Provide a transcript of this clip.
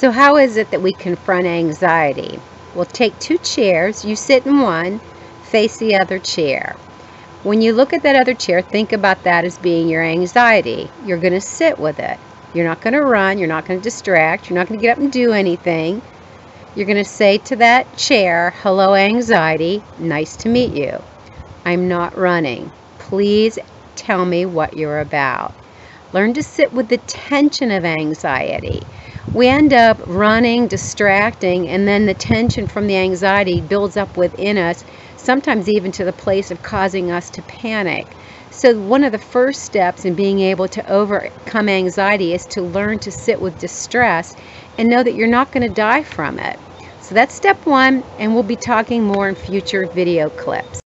So how is it that we confront anxiety? We'll take two chairs, you sit in one, face the other chair. When you look at that other chair, think about that as being your anxiety. You're going to sit with it. You're not going to run, you're not going to distract, you're not going to get up and do anything. You're going to say to that chair, "Hello, anxiety, nice to meet you. I'm not running. Please tell me what you're about." Learn to sit with the tension of anxiety. We end up running, distracting, and then the tension from the anxiety builds up within us, sometimes even to the place of causing us to panic. So one of the first steps in being able to overcome anxiety is to learn to sit with distress and know that you're not going to die from it. So that's step one, and we'll be talking more in future video clips.